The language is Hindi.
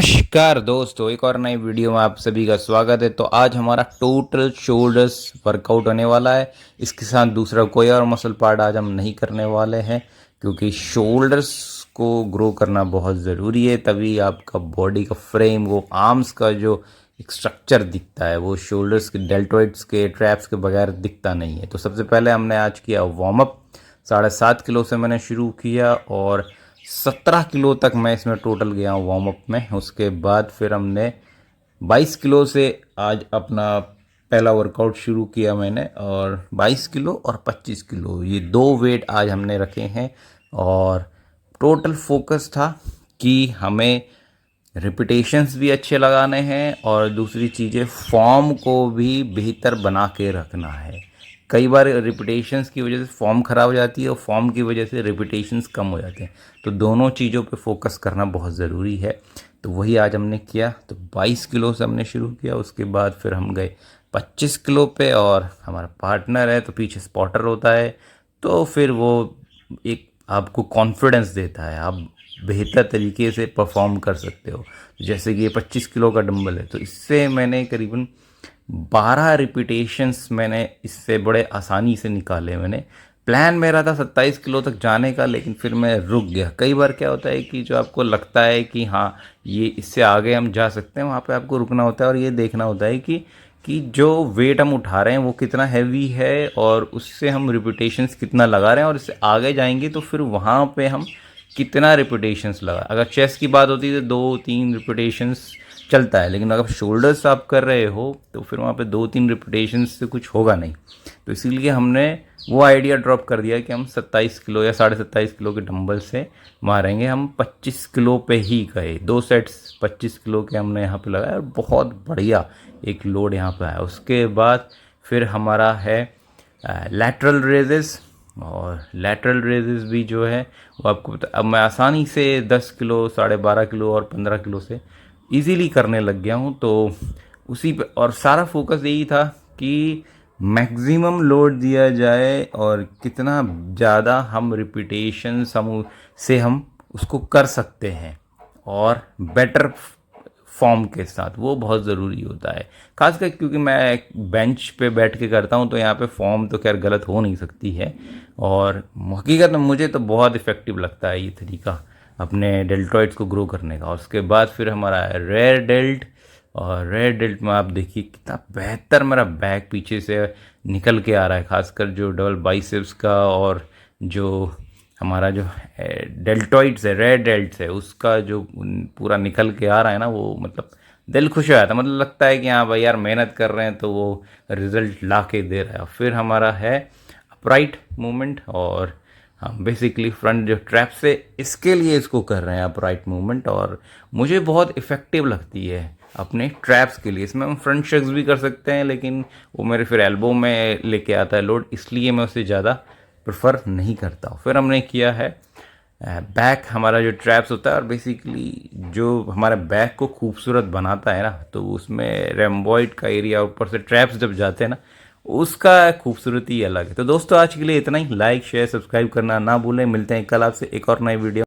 नमस्कार दोस्तों, एक और नई वीडियो में आप सभी का स्वागत है। तो आज हमारा टोटल शोल्डर्स वर्कआउट होने वाला है। इसके साथ दूसरा कोई और मसल पार्ट आज हम नहीं करने वाले हैं, क्योंकि शोल्डर्स को ग्रो करना बहुत ज़रूरी है। तभी आपका बॉडी का फ्रेम, वो आर्म्स का जो एक स्ट्रक्चर दिखता है, वो शोल्डर्स के डेल्टॉइड्स के ट्रैप्स के बगैर दिखता नहीं है। तो सबसे पहले हमने आज किया वार्म अप। 7.5 किलो से मैंने शुरू किया और 17 किलो तक मैं इसमें टोटल गया हूँ वार्म अप में। उसके बाद फिर हमने 22 किलो से आज अपना पहला वर्कआउट शुरू किया मैंने, और 22 किलो और 25 किलो ये दो वेट आज हमने रखे हैं। और टोटल फोकस था कि हमें रिपीटेशंस भी अच्छे लगाने हैं और दूसरी चीज़ें फॉर्म को भी बेहतर बना के रखना है। कई बार रिपीटेशंस की वजह से फॉर्म ख़राब हो जाती है और फॉर्म की वजह से रिपीटेशंस कम हो जाते हैं। तो दोनों चीज़ों पे फोकस करना बहुत ज़रूरी है। तो वही आज हमने किया। तो 22 किलो से हमने शुरू किया, उसके बाद फिर हम गए 25 किलो पे, और हमारा पार्टनर है तो पीछे स्पॉटर होता है, तो फिर वो एक आपको कॉन्फिडेंस देता है, आप बेहतर तरीके से परफॉर्म कर सकते हो। जैसे कि ये 25 किलो का डंबल है, तो इससे मैंने करीबन 12 रिपीटेशंस मैंने इससे बड़े आसानी से निकाले। मैंने प्लान मेरा था 27 किलो तक जाने का, लेकिन फिर मैं रुक गया। कई बार क्या होता है कि जो आपको लगता है कि हाँ ये इससे आगे हम जा सकते हैं, वहाँ पे आपको रुकना होता है और ये देखना होता है कि जो वेट हम उठा रहे हैं वो कितना हैवी है और उससे हम रिपीटेशंस कितना लगा रहे हैं, और इससे आगे जाएंगे तो फिर वहाँ पे हम कितना रिपीटेशंस लगा। अगर चेस्ट की बात होती है तो 2-3 रिपीटेशंस चलता है, लेकिन अगर शोल्डर्स आप कर रहे हो तो फिर वहाँ पे 2-3 रिपीटेशंस से कुछ होगा नहीं। तो इसीलिए हमने वो आइडिया ड्रॉप कर दिया कि हम 27 किलो या 27.5 किलो के डंबल से मारेंगे। हम 25 किलो पे ही गए, 2 सेट्स 25 किलो के हमने यहाँ पे लगाया और बहुत बढ़िया एक लोड यहाँ पे आया। उसके बाद फिर हमारा है लैटरल रेजेस, और लैटरल रेजेस भी जो है वो आपको पता, अब मैं आसानी से 10 किलो, 12.5 किलो और 15 किलो से इजीली करने लग गया हूँ। तो उसी पे और सारा फोकस यही था कि मैक्सिमम लोड दिया जाए और कितना ज़्यादा हम रिपीटेशन हम उसको कर सकते हैं, और बेटर फॉर्म के साथ, वो बहुत ज़रूरी होता है। खासकर क्योंकि मैं एक बेंच पे बैठ के करता हूँ, तो यहाँ पे फॉर्म तो खैर गलत हो नहीं सकती है। और हकीकत में मुझे तो बहुत इफ़ेक्टिव लगता है ये तरीका अपने डेल्टॉइड्स को ग्रो करने का। और उसके बाद फिर हमारा है रेयर डेल्ट, और रेयर डेल्ट में आप देखिए कितना बेहतर मेरा बैक पीछे से निकल के आ रहा है, खासकर जो डबल बाइसेप्स का और जो हमारा जो डेल्टॉइड्स है, रेयर डेल्ट्स है, उसका जो पूरा निकल के आ रहा है ना, वो मतलब दिल खुश हो जाता है। मतलब लगता है कि हाँ भाई यार मेहनत कर रहे हैं तो वो रिजल्ट ला के दे रहा है। फिर हमारा है अपराइट मूवमेंट, और हम बेसिकली फ्रंट जो ट्रैप्स है इसके लिए इसको कर रहे हैं अपराइट मूवमेंट, और मुझे बहुत इफ़ेक्टिव लगती है अपने ट्रैप्स के लिए। इसमें हम फ्रंट शक्स भी कर सकते हैं, लेकिन वो मेरे फिर एल्बो में लेके आता है लोड, इसलिए मैं उसे ज़्यादा प्रेफर नहीं करता। फिर हमने किया है बैक, हमारा जो ट्रैप्स होता है, और बेसिकली जो हमारे बैक को खूबसूरत बनाता है ना, तो उसमें रेम्बॉइड का एरिया, ऊपर से ट्रैप्स जब जाते हैं ना, उसका खूबसूरती अलग है। तो दोस्तों आज के लिए इतना ही। लाइक शेयर सब्सक्राइब करना ना भूलें। मिलते हैं कल आपसे एक और नई वीडियो।